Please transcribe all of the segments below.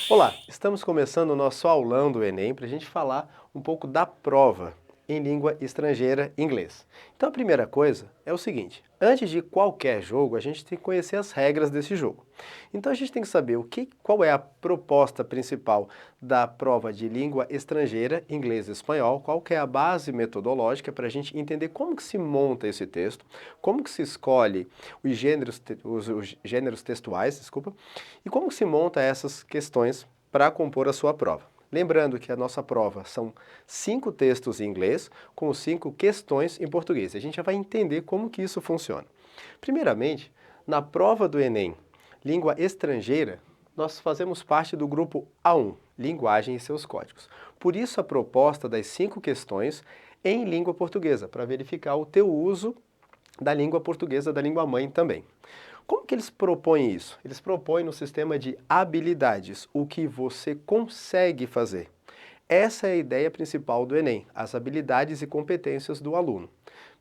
Olá, estamos começando o nosso aulão do Enem para a gente falar um pouco da prova em língua estrangeira, inglês. Então a primeira coisa é o seguinte, antes de qualquer jogo a gente tem que conhecer as regras desse jogo. Então a gente tem que saber qual é a proposta principal da prova de língua estrangeira, inglês e espanhol, qual que é a base metodológica para a gente entender como que se monta esse texto, como que se escolhe os gêneros textuais, desculpa, e como que se monta essas questões para compor a sua prova. Lembrando que a nossa prova são 5 textos em inglês com 5 questões em português. A gente já vai entender como que isso funciona. Primeiramente, na prova do Enem, língua estrangeira, nós fazemos parte do grupo A1, linguagem e seus códigos. Por isso a proposta das 5 questões em língua portuguesa, para verificar o teu uso da língua portuguesa, da língua mãe também. Como que eles propõem isso? Eles propõem no sistema de habilidades, o que você consegue fazer. Essa é a ideia principal do Enem, as habilidades e competências do aluno.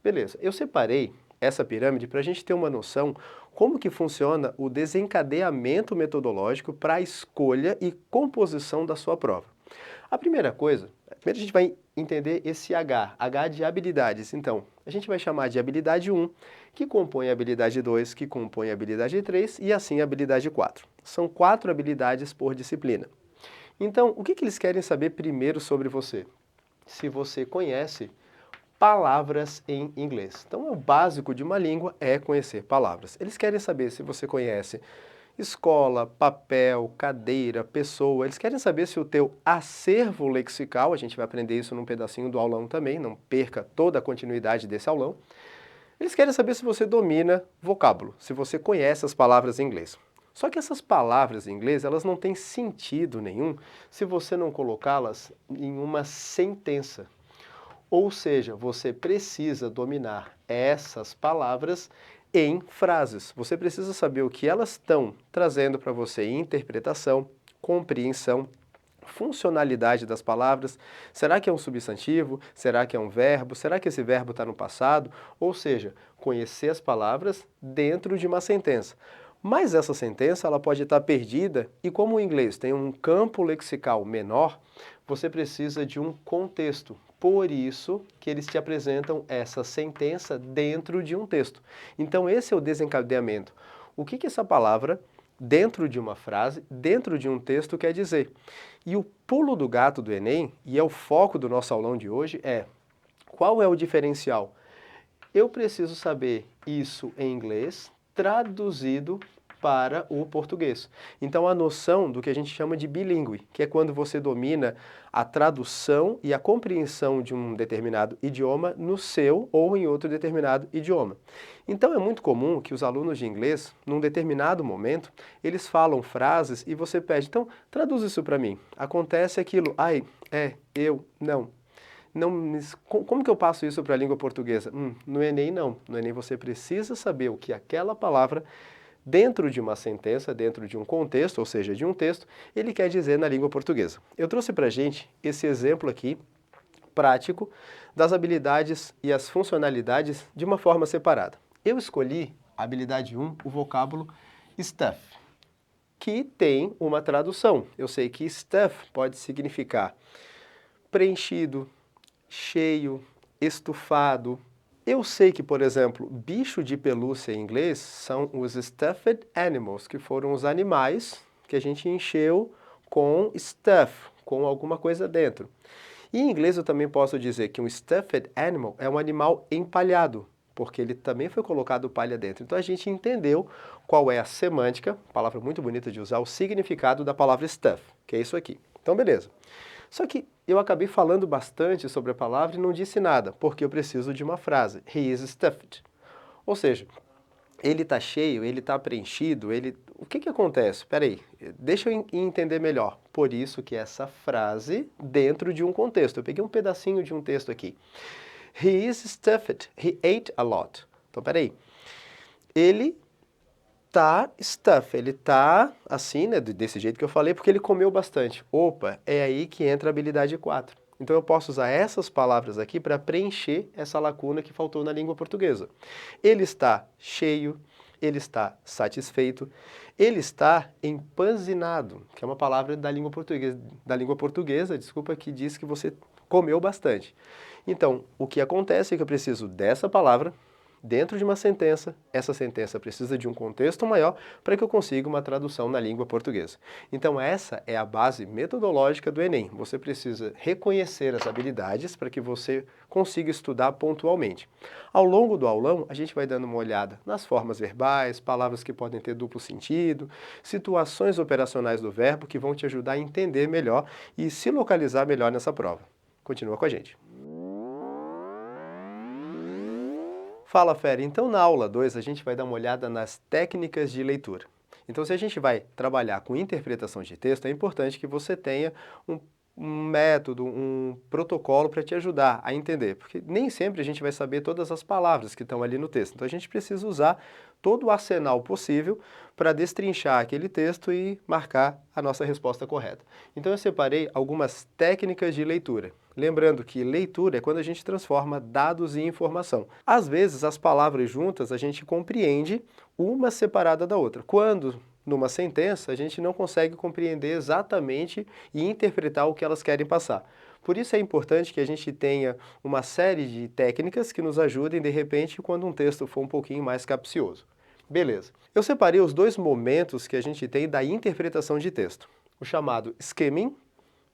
Beleza, eu separei essa pirâmide para a gente ter uma noção como que funciona o desencadeamento metodológico para a escolha e composição da sua prova. A primeira coisa, primeiro a gente vai entender esse H de habilidades. Então, a gente vai chamar de habilidade 1, que compõe a habilidade 2, que compõe a habilidade 3 e assim a habilidade 4. São 4 habilidades por disciplina. Então, o que eles querem saber primeiro sobre você? Se você conhece palavras em inglês. Então, o básico de uma língua é conhecer palavras. Eles querem saber se você conhece escola, papel, cadeira, pessoa. Eles querem saber se o teu acervo lexical, a gente vai aprender isso num pedacinho do aulão também, não perca toda a continuidade desse aulão. Eles querem saber se você domina vocábulo, se você conhece as palavras em inglês. Só que essas palavras em inglês, elas não têm sentido nenhum se você não colocá-las em uma sentença. Ou seja, você precisa dominar essas palavras em frases. Você precisa saber o que elas estão trazendo para você em interpretação, compreensão, funcionalidade das palavras. Será que é um substantivo? Será que é um verbo? Será que esse verbo está no passado? Ou seja, conhecer as palavras dentro de uma sentença. Mas essa sentença ela pode estar perdida e como o inglês tem um campo lexical menor, você precisa de um contexto. Por isso que eles te apresentam essa sentença dentro de um texto. Então esse é o desencadeamento. O que essa palavra, dentro de uma frase, dentro de um texto, quer dizer? E o pulo do gato do Enem, e é o foco do nosso aulão de hoje, é qual é o diferencial? Eu preciso saber isso em inglês, traduzido para o português. Então, a noção do que a gente chama de bilíngue, que é quando você domina a tradução e a compreensão de um determinado idioma no seu ou em outro determinado idioma. Então, é muito comum que os alunos de inglês, num determinado momento, eles falam frases e você pede, então, traduz isso para mim. Acontece aquilo, ai, eu, não. Como que eu passo isso para a língua portuguesa? No Enem não. No Enem você precisa saber o que aquela palavra, dentro de uma sentença, dentro de um contexto, ou seja, de um texto, ele quer dizer na língua portuguesa. Eu trouxe para a gente esse exemplo aqui, prático, das habilidades e as funcionalidades de uma forma separada. Eu escolhi a habilidade 1, o vocábulo stuff, que tem uma tradução. Eu sei que stuff pode significar preenchido, cheio, estufado. Eu sei que, por exemplo, bicho de pelúcia em inglês são os stuffed animals, que foram os animais que a gente encheu com stuff, com alguma coisa dentro. E em inglês eu também posso dizer que um stuffed animal é um animal empalhado, porque ele também foi colocado palha dentro. Então a gente entendeu qual é a semântica, palavra muito bonita de usar, o significado da palavra stuff, que é isso aqui. Então beleza. Só que eu acabei falando bastante sobre a palavra e não disse nada, porque eu preciso de uma frase. He is stuffed. Ou seja, ele está cheio, ele está preenchido, ele... O que acontece? Espera aí, deixa eu entender melhor. Por isso que essa frase dentro de um contexto. Eu peguei um pedacinho de um texto aqui. He is stuffed. He ate a lot. Então, espera aí. Ele tá stuff, ele tá assim, né, desse jeito que eu falei, porque ele comeu bastante. Opa, é aí que entra a habilidade 4. Então eu posso usar essas palavras aqui para preencher essa lacuna que faltou na língua portuguesa. Ele está cheio, ele está satisfeito, ele está empanzinado, que é uma palavra da língua portuguesa, desculpa, que diz que você comeu bastante. Então, o que acontece é que eu preciso dessa palavra dentro de uma sentença, essa sentença precisa de um contexto maior para que eu consiga uma tradução na língua portuguesa. Então essa é a base metodológica do Enem. Você precisa reconhecer as habilidades para que você consiga estudar pontualmente. Ao longo do aulão, a gente vai dando uma olhada nas formas verbais, palavras que podem ter duplo sentido, situações operacionais do verbo que vão te ajudar a entender melhor e se localizar melhor nessa prova. Continua com a gente. Fala, Fera. Então, na aula 2, a gente vai dar uma olhada nas técnicas de leitura. Então, se a gente vai trabalhar com interpretação de texto, é importante que você tenha um método, um protocolo para te ajudar a entender, porque nem sempre a gente vai saber todas as palavras que estão ali no texto. Então, a gente precisa usar todo o arsenal possível para destrinchar aquele texto e marcar a nossa resposta correta. Então, eu separei algumas técnicas de leitura. Lembrando que leitura é quando a gente transforma dados em informação. Às vezes, as palavras juntas a gente compreende uma separada da outra. Quando, numa sentença, a gente não consegue compreender exatamente e interpretar o que elas querem passar. Por isso é importante que a gente tenha uma série de técnicas que nos ajudem, de repente, quando um texto for um pouquinho mais capcioso. Beleza. Eu separei os dois momentos que a gente tem da interpretação de texto. O chamado skimming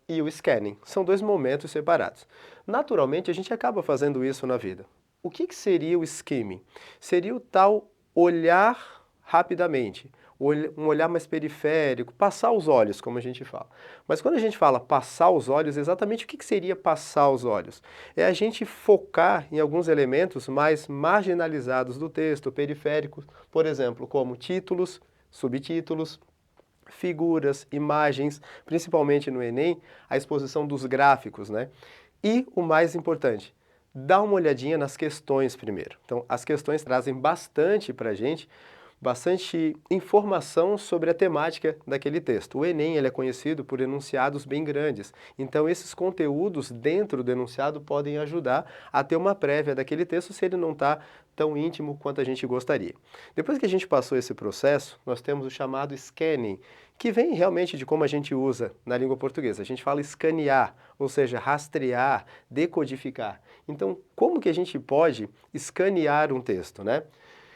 e o scanning. São dois momentos separados. Naturalmente, a gente acaba fazendo isso na vida. O que seria o skimming? Seria o tal olhar rapidamente, um olhar mais periférico, passar os olhos, como a gente fala. Mas quando a gente fala passar os olhos, exatamente o que seria passar os olhos? É a gente focar em alguns elementos mais marginalizados do texto, periféricos, por exemplo, como títulos, subtítulos, figuras, imagens, principalmente no Enem, a exposição dos gráficos, né? E o mais importante, dá uma olhadinha nas questões primeiro. Então, as questões trazem bastante para a gente, bastante informação sobre a temática daquele texto. O Enem ele é conhecido por enunciados bem grandes, então esses conteúdos dentro do enunciado podem ajudar a ter uma prévia daquele texto se ele não está tão íntimo quanto a gente gostaria. Depois que a gente passou esse processo, nós temos o chamado scanning, que vem realmente de como a gente usa na língua portuguesa. A gente fala escanear, ou seja, rastrear, decodificar. Então, como que a gente pode escanear um texto, né?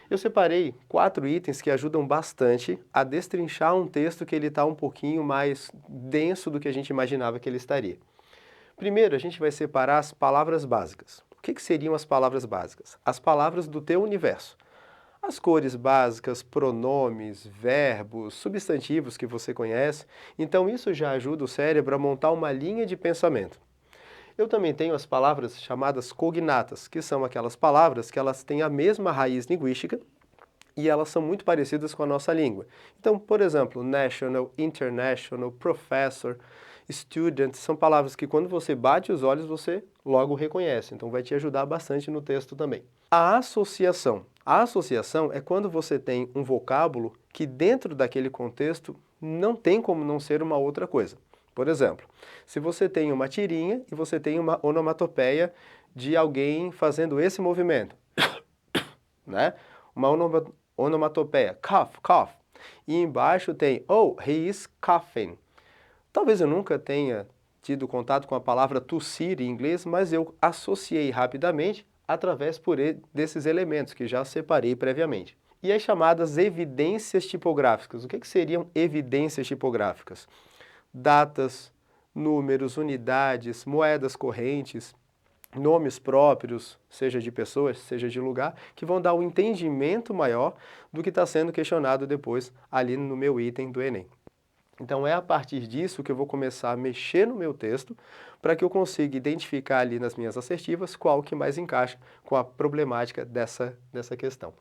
Eu separei 4 itens que ajudam bastante a destrinchar um texto que ele está um pouquinho mais denso do que a gente imaginava que ele estaria. Primeiro, a gente vai separar as palavras básicas. O que seriam as palavras básicas? As palavras do teu universo. As cores básicas, pronomes, verbos, substantivos que você conhece. Então, isso já ajuda o cérebro a montar uma linha de pensamento. Eu também tenho as palavras chamadas cognatas, que são aquelas palavras que elas têm a mesma raiz linguística e elas são muito parecidas com a nossa língua. Então, por exemplo, national, international, professor, student, são palavras que quando você bate os olhos você logo reconhece, então vai te ajudar bastante no texto também. A associação. A associação é quando você tem um vocábulo que dentro daquele contexto não tem como não ser uma outra coisa. Por exemplo, se você tem uma tirinha e você tem uma onomatopeia de alguém fazendo esse movimento, né? Uma onomatopeia, cough, cough. E embaixo tem, oh, he is coughing. Talvez eu nunca tenha tido contato com a palavra tossir em inglês, mas eu associei rapidamente através desses elementos que já separei previamente. E as chamadas evidências tipográficas. O que seriam evidências tipográficas? Datas, números, unidades, moedas correntes, nomes próprios, seja de pessoas, seja de lugar, que vão dar um entendimento maior do que está sendo questionado depois ali no meu item do Enem. Então é a partir disso que eu vou começar a mexer no meu texto para que eu consiga identificar ali nas minhas assertivas qual que mais encaixa com a problemática dessa questão.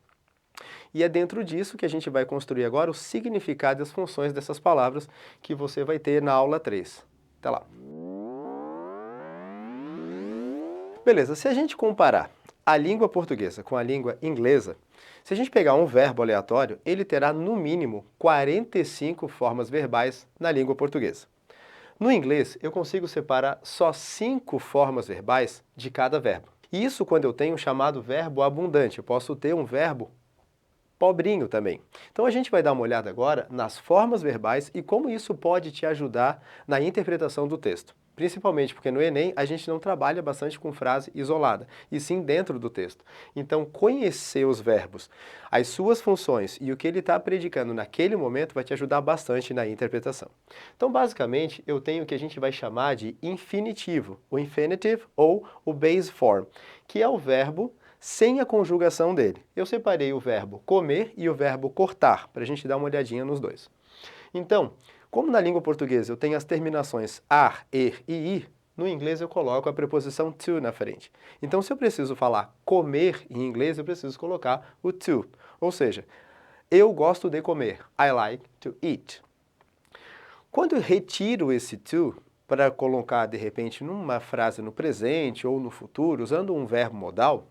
E é dentro disso que a gente vai construir agora o significado e as funções dessas palavras que você vai ter na aula 3. Até lá. Beleza, se a gente comparar a língua portuguesa com a língua inglesa, se a gente pegar um verbo aleatório, ele terá no mínimo 45 formas verbais na língua portuguesa. No inglês, eu consigo separar só 5 formas verbais de cada verbo. Isso quando eu tenho o chamado verbo abundante. Eu posso ter um verbo pobrinho também. Então a gente vai dar uma olhada agora nas formas verbais e como isso pode te ajudar na interpretação do texto. Principalmente porque no Enem a gente não trabalha bastante com frase isolada, e sim dentro do texto. Então conhecer os verbos, as suas funções e o que ele está predicando naquele momento vai te ajudar bastante na interpretação. Então basicamente eu tenho o que a gente vai chamar de infinitivo, o infinitive ou o base form, que é o verbo sem a conjugação dele. Eu separei o verbo comer e o verbo cortar, para a gente dar uma olhadinha nos dois. Então, como na língua portuguesa eu tenho as terminações ar, er e ir, no inglês eu coloco a preposição to na frente. Então, se eu preciso falar comer em inglês, eu preciso colocar o to. Ou seja, eu gosto de comer. I like to eat. Quando eu retiro esse to para colocar, de repente, numa frase no presente ou no futuro, usando um verbo modal,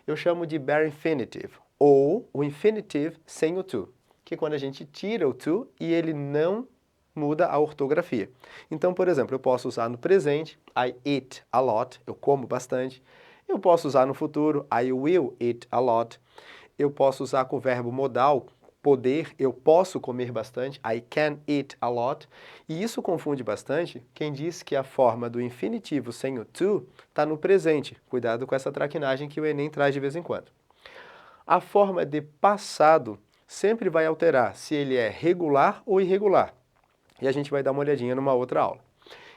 eu chamo de bare infinitive, ou o infinitive sem o to, que é quando a gente tira o to e ele não muda a ortografia. Então, por exemplo, eu posso usar no presente, I eat a lot, eu como bastante. Eu posso usar no futuro, I will eat a lot. Eu posso usar com o verbo modal, poder, eu posso comer bastante, I can eat a lot. E isso confunde bastante quem diz que a forma do infinitivo sem o to está no presente. Cuidado com essa traquinagem que o Enem traz de vez em quando. A forma de passado sempre vai alterar se ele é regular ou irregular. E a gente vai dar uma olhadinha numa outra aula.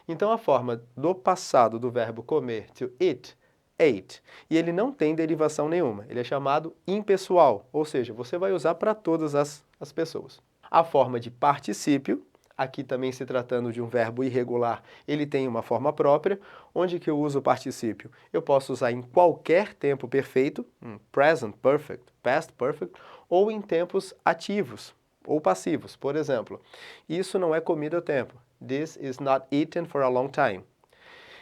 Então a forma do passado do verbo comer, to eat, ate, e ele não tem derivação nenhuma, ele é chamado impessoal, ou seja, você vai usar para todas as pessoas. A forma de particípio, aqui também se tratando de um verbo irregular, ele tem uma forma própria, onde que eu uso o particípio? Eu posso usar em qualquer tempo perfeito, present perfect, past perfect, ou em tempos ativos ou passivos, por exemplo. Isso não é comida ao tempo. This is not eaten for a long time.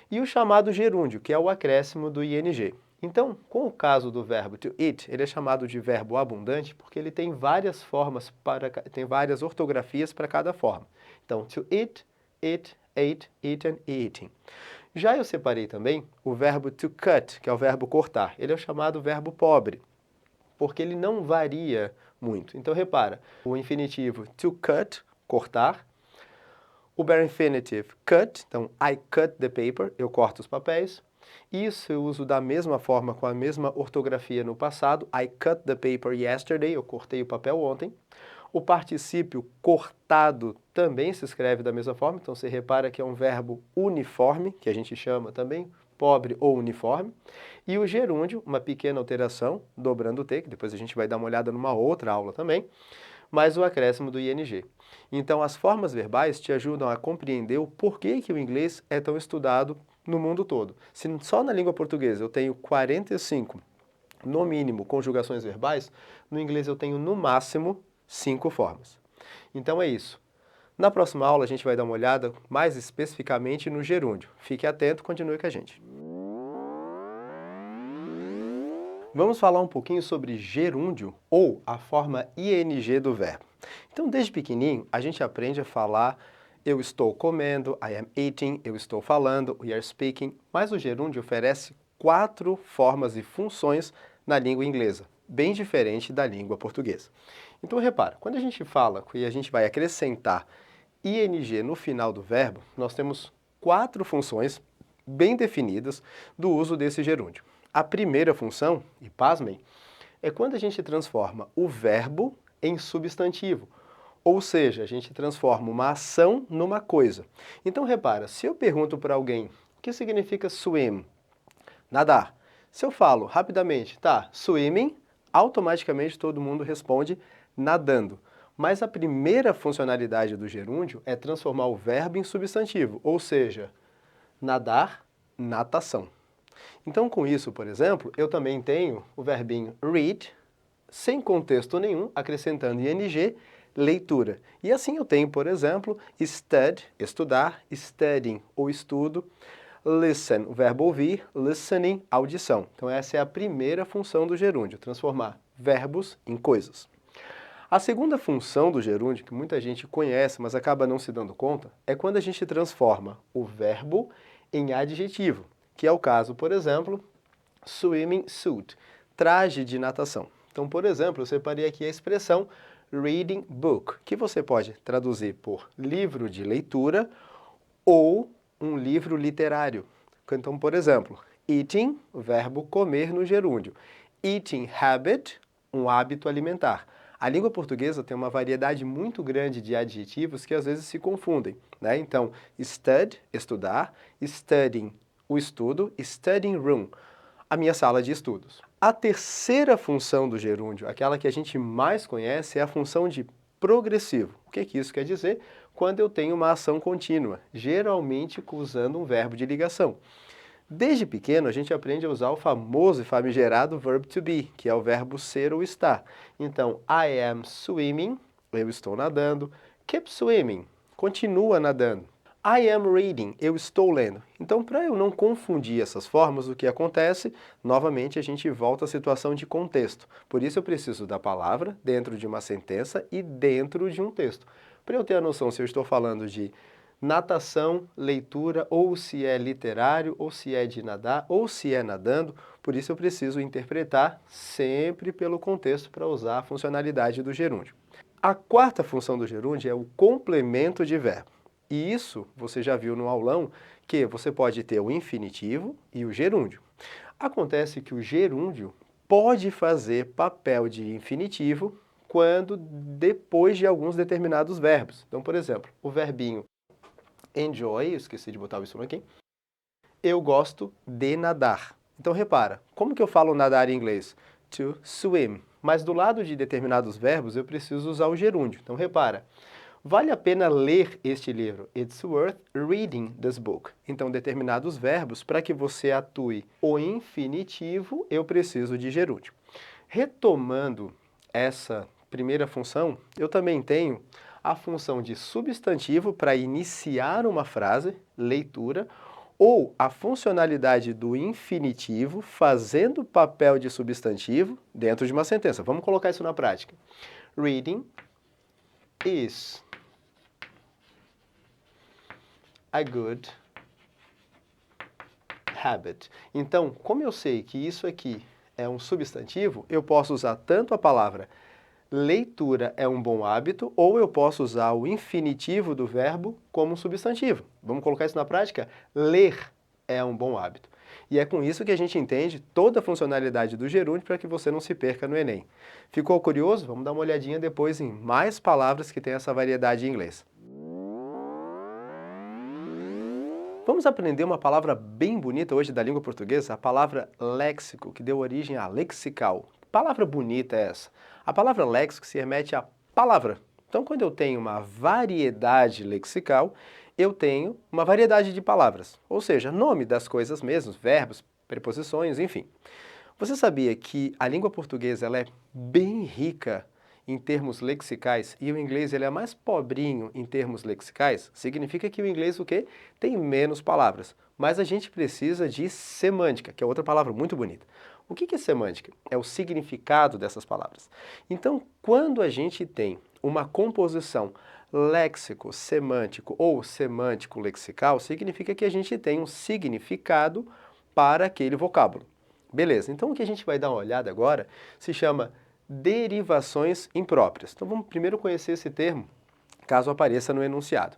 E o chamado gerúndio, que é o acréscimo do ing. Então, com o caso do verbo to eat, ele é chamado de verbo abundante porque ele tem várias formas, tem várias ortografias para cada forma. Então, to eat, eat, ate, eaten e eating. Já eu separei também o verbo to cut, que é o verbo cortar. Ele é o chamado verbo pobre, porque ele não varia muito. Então, repara, o infinitivo to cut, cortar, o bare infinitive, cut, então I cut the paper, eu corto os papéis. Isso eu uso da mesma forma, com a mesma ortografia no passado, I cut the paper yesterday, eu cortei o papel ontem. O particípio cortado também se escreve da mesma forma, então você repara que é um verbo uniforme, que a gente chama também pobre ou uniforme. E o gerúndio, uma pequena alteração, dobrando o T, que depois a gente vai dar uma olhada numa outra aula também, mais o acréscimo do ing. Então, as formas verbais te ajudam a compreender o porquê que o inglês é tão estudado no mundo todo. Se só na língua portuguesa eu tenho 45, no mínimo, conjugações verbais, no inglês eu tenho, no máximo, 5 formas. Então é isso. Na próxima aula a gente vai dar uma olhada mais especificamente no gerúndio. Fique atento, continue com a gente. Vamos falar um pouquinho sobre gerúndio, ou a forma ing do verbo. Então, desde pequenininho, a gente aprende a falar eu estou comendo, I am eating, eu estou falando, we are speaking, mas o gerúndio oferece 4 formas e funções na língua inglesa, bem diferente da língua portuguesa. Então, repara, quando a gente fala que a gente vai acrescentar ing no final do verbo, nós temos 4 funções bem definidas do uso desse gerúndio. A primeira função, e pasmem, é quando a gente transforma o verbo em substantivo. Ou seja, a gente transforma uma ação numa coisa. Então, repara, se eu pergunto para alguém o que significa swim, nadar, se eu falo rapidamente, tá, swimming, automaticamente todo mundo responde nadando. Mas a primeira funcionalidade do gerúndio é transformar o verbo em substantivo, ou seja, nadar, natação. Então, com isso, por exemplo, eu também tenho o verbinho read, sem contexto nenhum, acrescentando ing, leitura. E assim eu tenho, por exemplo, stud, estudar, studying, ou estudo, listen, o verbo ouvir, listening, audição. Então essa é a primeira função do gerúndio, transformar verbos em coisas. A segunda função do gerúndio, que muita gente conhece, mas acaba não se dando conta, é quando a gente transforma o verbo em adjetivo, que é o caso, por exemplo, swimming suit, traje de natação. Então, por exemplo, eu separei aqui a expressão reading book, que você pode traduzir por livro de leitura ou um livro literário. Então, por exemplo, eating, o verbo comer no gerúndio. Eating habit, um hábito alimentar. A língua portuguesa tem uma variedade muito grande de adjetivos que às vezes se confundem, né? Então, stud, estudar, studying, o estudo, studying room, a minha sala de estudos. A terceira função do gerúndio, aquela que a gente mais conhece, é a função de progressivo. O que isso quer dizer? Quando eu tenho uma ação contínua, geralmente usando um verbo de ligação. Desde pequeno, a gente aprende a usar o famoso e famigerado verb to be, que é o verbo ser ou estar. Então, I am swimming, eu estou nadando. Keep swimming, continua nadando. I am reading, eu estou lendo. Então, para eu não confundir essas formas, o que acontece? Novamente, a gente volta à situação de contexto. Por isso, eu preciso da palavra dentro de uma sentença e dentro de um texto. Para eu ter a noção se eu estou falando de natação, leitura, ou se é literário, ou se é de nadar, ou se é nadando, por isso eu preciso interpretar sempre pelo contexto para usar a funcionalidade do gerúndio. A quarta função do gerúndio é o complemento de verbo. E isso você já viu no aulão que você pode ter o infinitivo e o gerúndio. Acontece que o gerúndio pode fazer papel de infinitivo quando depois de alguns determinados verbos. Então, por exemplo, o verbinho enjoy, eu esqueci de botar o isso aqui, eu gosto de nadar. Então repara, como que eu falo nadar em inglês? To swim. Mas do lado de determinados verbos eu preciso usar o gerúndio. Então repara, vale a pena ler este livro. It's worth reading this book. Então determinados verbos, para que você atue o infinitivo, eu preciso de gerúndio. Retomando essa primeira função, eu também tenho a função de substantivo para iniciar uma frase, leitura, ou a funcionalidade do infinitivo fazendo papel de substantivo dentro de uma sentença. Vamos colocar isso na prática. Reading is a good habit. Então, como eu sei que isso aqui é um substantivo, eu posso usar tanto a palavra leitura é um bom hábito, ou eu posso usar o infinitivo do verbo como um substantivo. Vamos colocar isso na prática? Ler é um bom hábito. E é com isso que a gente entende toda a funcionalidade do gerúndio para que você não se perca no Enem. Ficou curioso? Vamos dar uma olhadinha depois em mais palavras que têm essa variedade em inglês. Vamos aprender uma palavra bem bonita hoje da língua portuguesa, a palavra léxico, que deu origem a lexical. Palavra bonita é essa. A palavra léxico se remete a palavra. Então, quando eu tenho uma variedade lexical, eu tenho uma variedade de palavras, ou seja, nome das coisas mesmos, verbos, preposições, enfim. Você sabia que a língua portuguesa ela é bem rica em termos lexicais e o inglês ele é mais pobrinho em termos lexicais? Significa que o inglês o quê? Tem menos palavras, mas a gente precisa de semântica, que é outra palavra muito bonita. O que é semântica? É o significado dessas palavras. Então, quando a gente tem uma composição léxico-semântico ou semântico-lexical, significa que a gente tem um significado para aquele vocábulo. Beleza, então o que a gente vai dar uma olhada agora se chama derivações impróprias. Então vamos primeiro conhecer esse termo, caso apareça no enunciado.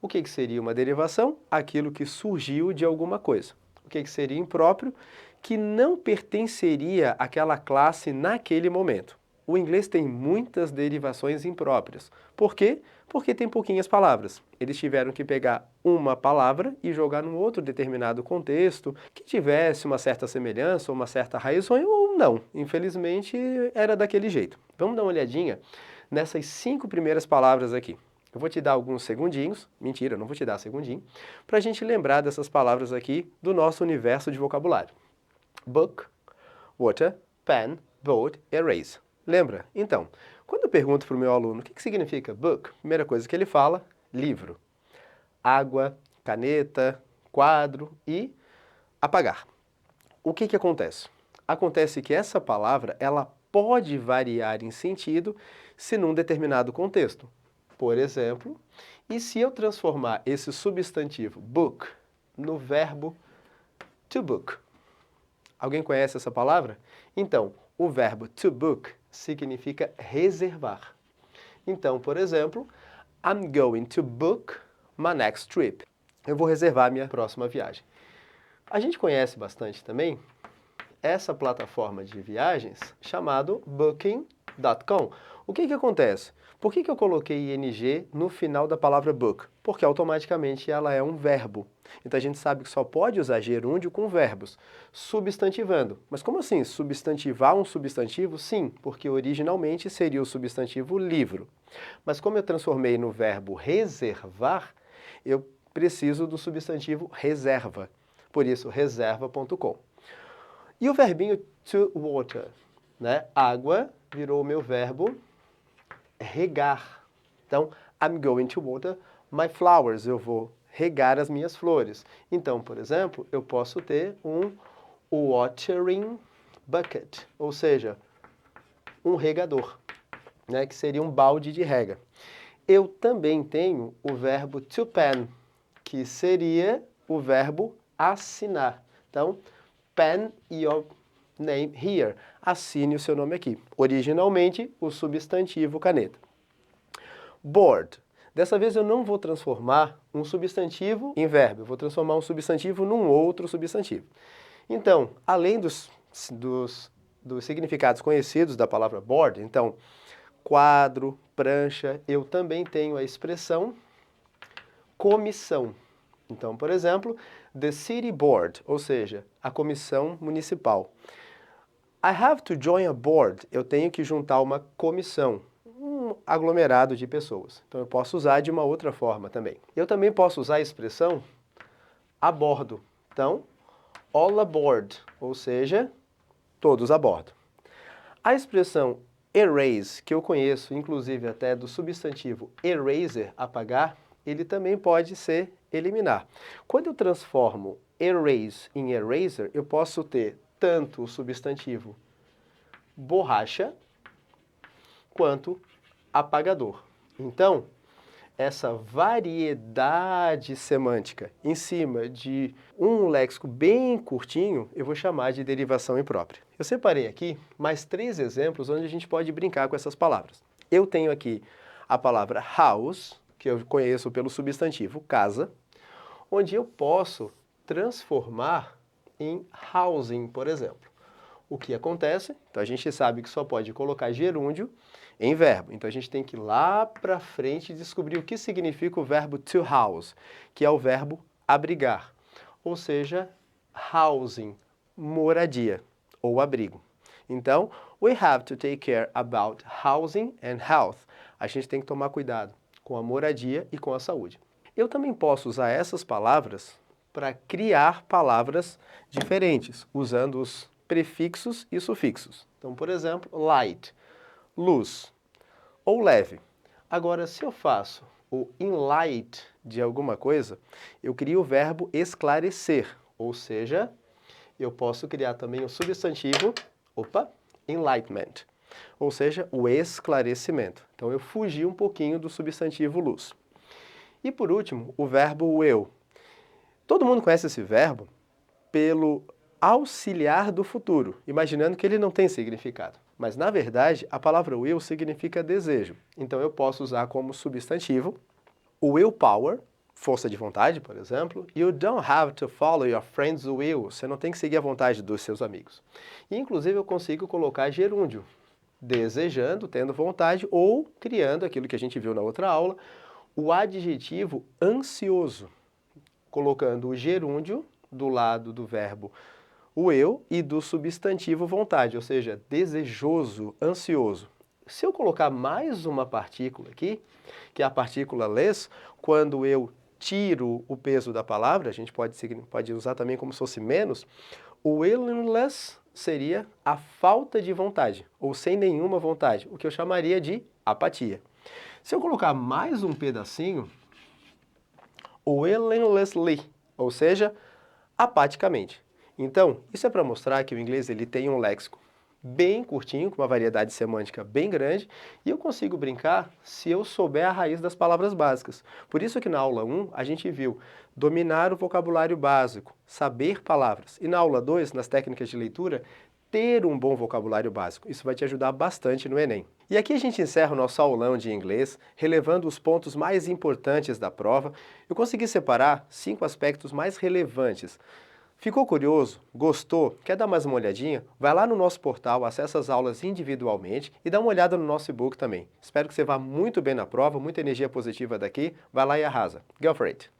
O que seria uma derivação? Aquilo que surgiu de alguma coisa. O que seria impróprio? Que não pertenceria àquela classe naquele momento. O inglês tem muitas derivações impróprias. Por quê? Porque tem pouquinhas palavras. Eles tiveram que pegar uma palavra e jogar num outro determinado contexto que tivesse uma certa semelhança ou uma certa raiz ou não. Infelizmente, era daquele jeito. Vamos dar uma olhadinha nessas 5 primeiras palavras aqui. Eu vou te dar alguns segundinhos, mentira, não vou te dar segundinho, para a gente lembrar dessas palavras aqui do nosso universo de vocabulário. Book, water, pen, boat, erase. Lembra? Então, quando eu pergunto para o meu aluno o que significa book, a primeira coisa que ele fala, livro. Água, caneta, quadro e apagar. O que acontece? Acontece que essa palavra ela pode variar em sentido se num determinado contexto. Por exemplo, e se eu transformar esse substantivo book no verbo to book? Alguém conhece essa palavra? Então, o verbo to book significa reservar. Então, por exemplo, I'm going to book my next trip. Eu vou reservar minha próxima viagem. A gente conhece bastante também essa plataforma de viagens chamado Booking.com. O que acontece? Por que eu coloquei ing no final da palavra book? Porque automaticamente ela é um verbo. Então a gente sabe que só pode usar gerúndio com verbos, substantivando. Mas como assim? Substantivar um substantivo? Sim, porque originalmente seria o substantivo livro. Mas como eu transformei no verbo reservar, eu preciso do substantivo reserva. Por isso, reserva.com. E o verbinho to water, né? Água virou o meu verbo regar. Então, I'm going to water my flowers. Eu vou regar as minhas flores. Então, por exemplo, eu posso ter um watering bucket, ou seja, um regador, né? Que seria um balde de rega. Eu também tenho o verbo to pen, que seria o verbo assinar. Então, pen your name here. Assine o seu nome aqui. Originalmente, o substantivo caneta. Board. Dessa vez eu não vou transformar um substantivo em verbo. Eu vou transformar um substantivo num outro substantivo. Então, além dos significados conhecidos da palavra board, então, quadro, prancha, eu também tenho a expressão comissão. Então, por exemplo, the city board, ou seja, a comissão municipal. I have to join a board. Eu tenho que juntar uma comissão, um aglomerado de pessoas. Então, eu posso usar de uma outra forma também. Eu também posso usar a expressão a bordo. Então, all aboard, ou seja, todos a bordo. A expressão erase, que eu conheço, inclusive até do substantivo eraser, apagar, ele também pode ser eliminar. Quando eu transformo erase em eraser, eu posso ter tanto o substantivo borracha quanto apagador. Então, essa variedade semântica em cima de um léxico bem curtinho, eu vou chamar de derivação imprópria. Eu separei aqui mais 3 exemplos onde a gente pode brincar com essas palavras. Eu tenho aqui a palavra house, que eu conheço pelo substantivo casa, onde eu posso transformar em housing, por exemplo. O que acontece? Então a gente sabe que só pode colocar gerúndio em verbo. Então a gente tem que ir lá para frente e descobrir o que significa o verbo to house, que é o verbo abrigar. Ou seja, housing, moradia ou abrigo. Então, we have to take care about housing and health. A gente tem que tomar cuidado com a moradia e com a saúde. Eu também posso usar essas palavras para criar palavras diferentes, usando os prefixos e sufixos. Então, por exemplo, light, luz, ou leve. Agora, se eu faço o in light de alguma coisa, eu crio o verbo esclarecer, ou seja, eu posso criar também o substantivo, enlightenment, ou seja, o esclarecimento. Então, eu fugi um pouquinho do substantivo luz. E, por último, o verbo will. Todo mundo conhece esse verbo pelo auxiliar do futuro, imaginando que ele não tem significado. Mas, na verdade, a palavra will significa desejo. Então, eu posso usar como substantivo o willpower, força de vontade, por exemplo. You don't have to follow your friend's will. Você não tem que seguir a vontade dos seus amigos. E, inclusive, eu consigo colocar gerúndio, desejando, tendo vontade, ou criando aquilo que a gente viu na outra aula, o adjetivo ansioso, colocando o gerúndio do lado do verbo will e do substantivo vontade, ou seja, desejoso, ansioso. Se eu colocar mais uma partícula aqui, que é a partícula less, quando eu tiro o peso da palavra, a gente pode usar também como se fosse menos, o willingless seria a falta de vontade, ou sem nenhuma vontade, o que eu chamaria de apatia. Se eu colocar mais um pedacinho, willinglessly, ou seja, apaticamente. Então, isso é para mostrar que o inglês ele tem um léxico bem curtinho, com uma variedade semântica bem grande, e eu consigo brincar se eu souber a raiz das palavras básicas. Por isso que na aula 1 a gente viu dominar o vocabulário básico, saber palavras. E na aula 2, nas técnicas de leitura, ter um bom vocabulário básico. Isso vai te ajudar bastante no Enem. E aqui a gente encerra o nosso aulão de inglês, relevando os pontos mais importantes da prova. Eu consegui separar 5 aspectos mais relevantes. Ficou curioso? Gostou? Quer dar mais uma olhadinha? Vai lá no nosso portal, acessa as aulas individualmente e dá uma olhada no nosso e-book também. Espero que você vá muito bem na prova, muita energia positiva daqui. Vai lá e arrasa. Go for it!